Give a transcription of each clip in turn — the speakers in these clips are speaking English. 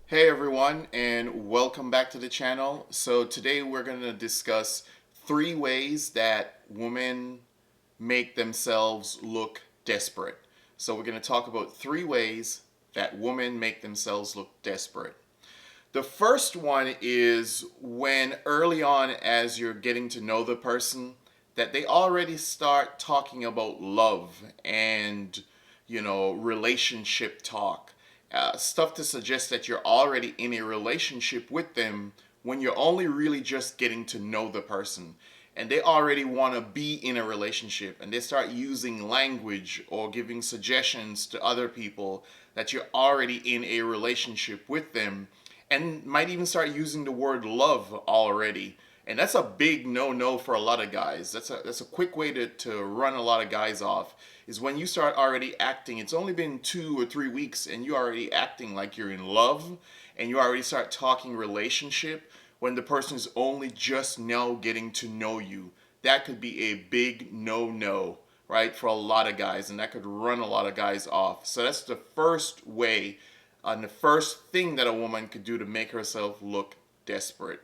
Hey everyone, and welcome back to the channel. So today we're going to discuss 3 ways that women make themselves look desperate. So we're going to talk about 3 ways that women make themselves look desperate. The first one is when early on as you're getting to know the person that they already start talking about love and relationship talk, stuff to suggest that you're already in a relationship with them when you're only really just getting to know the person and they already want to be in a relationship and they start using language or giving suggestions to other people that you're already in a relationship with them and might even start using the word love already. And that's a big no-no for a lot of guys. That's a quick way to run a lot of guys off is when you start already acting. It's only been 2 or 3 weeks and you already acting like you're in love and you already start talking relationship when the person is only just now getting to know you. That could be a big no-no, right, for a lot of guys, and that could run a lot of guys off. So that's the first way and the first thing that a woman could do to make herself look desperate.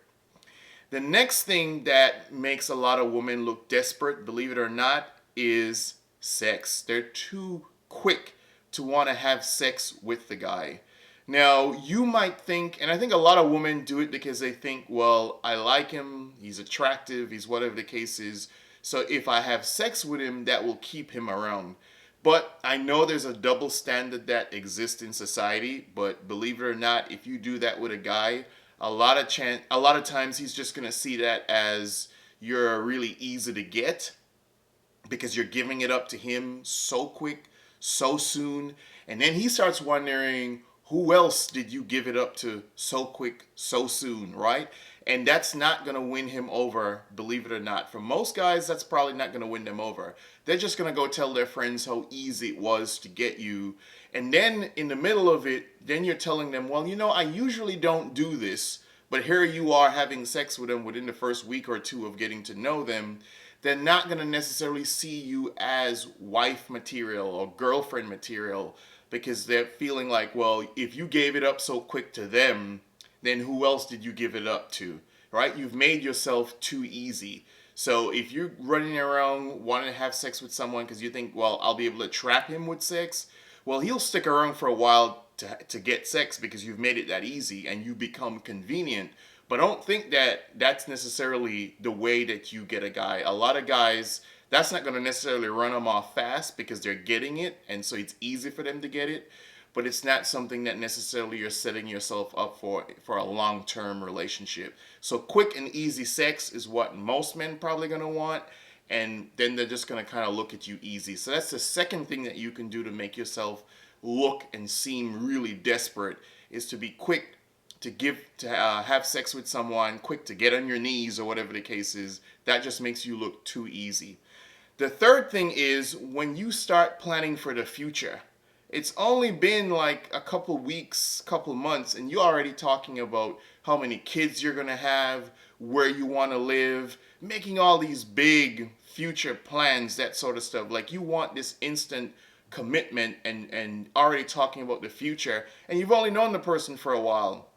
The next thing that makes a lot of women look desperate, believe it or not, is sex. They're too quick to want to have sex with the guy. Now, you might think, and I think a lot of women do it because they think, well, I like him, he's attractive, he's whatever the case is. So if I have sex with him, that will keep him around. But I know there's a double standard that exists in society, but believe it or not, if you do that with a guy, a lot of times he's just going to see that as you're really easy to get because you're giving it up to him so quick, so soon, and then he starts wondering who else did you give it up to so quick, so soon, right? And that's not going to win him over, believe it or not. For most guys, that's probably not going to win them over. They're just going to go tell their friends how easy it was to get you. And then in the middle of it, then you're telling them, well, I usually don't do this, but here you are having sex with them within the first week or two of getting to know them. They're not going to necessarily see you as wife material or girlfriend material because they're feeling like, well, if you gave it up so quick to them, then who else did you give it up to? Right? You've made yourself too easy. So if you're running around wanting to have sex with someone because you think, well, I'll be able to trap him with sex, well, he'll stick around for a while to get sex because you've made it that easy and you become convenient. But I don't think that that's necessarily the way that you get a guy. A lot of guys, that's not going to necessarily run them off fast because they're getting it, and so it's easy for them to get it. But it's not something that necessarily you're setting yourself up for a long-term relationship. So quick and easy sex is what most men probably going to want, and then they're just going to kind of look at you easy. So that's the second thing that you can do to make yourself look and seem really desperate is to be quick to have sex with someone, quick to get on your knees or whatever the case is. That just makes you look too easy. The third thing is when you start planning for the future. It's only been like a couple weeks, couple months, and you're already talking about how many kids you're gonna have, where you want to live, making all these big future plans, that sort of stuff. Like you want this instant commitment and already talking about the future, and you've only known the person for a while.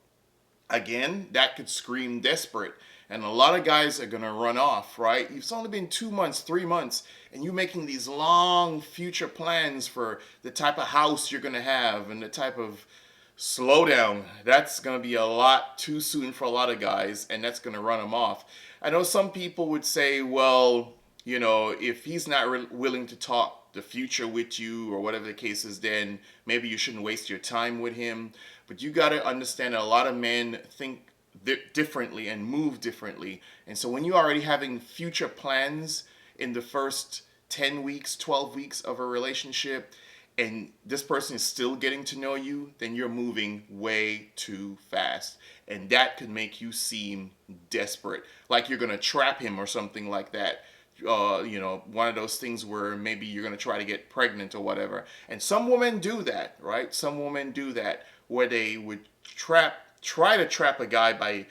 Again, that could scream desperate. And a lot of guys are going to run off, right? It's only been 2 months, 3 months, and you're making these long future plans for the type of house you're going to have and the type of slowdown. That's going to be a lot too soon for a lot of guys, and that's going to run them off. I know some people would say, well, if he's not willing to talk the future with you or whatever the case is, then maybe you shouldn't waste your time with him. But you got to understand that a lot of men think differently and move differently. And so when you're already having future plans in the first 10 weeks, 12 weeks of a relationship, and this person is still getting to know you, then you're moving way too fast. And that could make you seem desperate, like you're going to trap him or something like that. One of those things where maybe you're going to try to get pregnant or whatever. And some women do that, right? Some women do that where they would try to trap a guy by,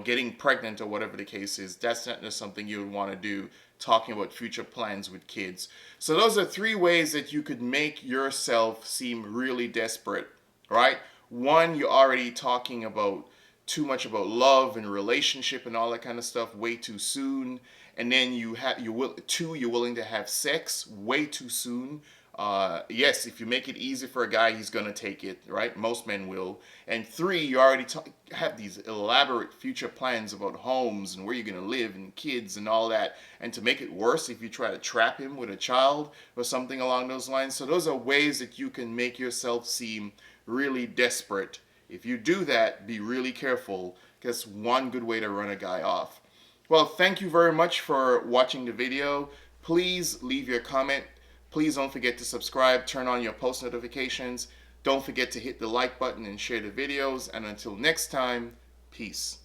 getting pregnant or whatever the case is. That's not just something you would want to do, talking about future plans with kids. So those are 3 ways that you could make yourself seem really desperate, right? One, you're already talking about too much about love and relationship and all that kind of stuff way too soon. And then you're willing to have sex way too soon. Yes, if you make it easy for a guy, he's gonna take it, right? Most men will. And three, you already have these elaborate future plans about homes and where you're gonna live and kids and all that. And to make it worse, if you try to trap him with a child or something along those lines. So those are ways that you can make yourself seem really desperate. If you do that, be really careful, because one good way to run a guy off. Well, thank you very much for watching the video. Please leave your comment. Please don't forget to subscribe, turn on your post notifications. Don't forget to hit the like button and share the videos. And until next time, peace.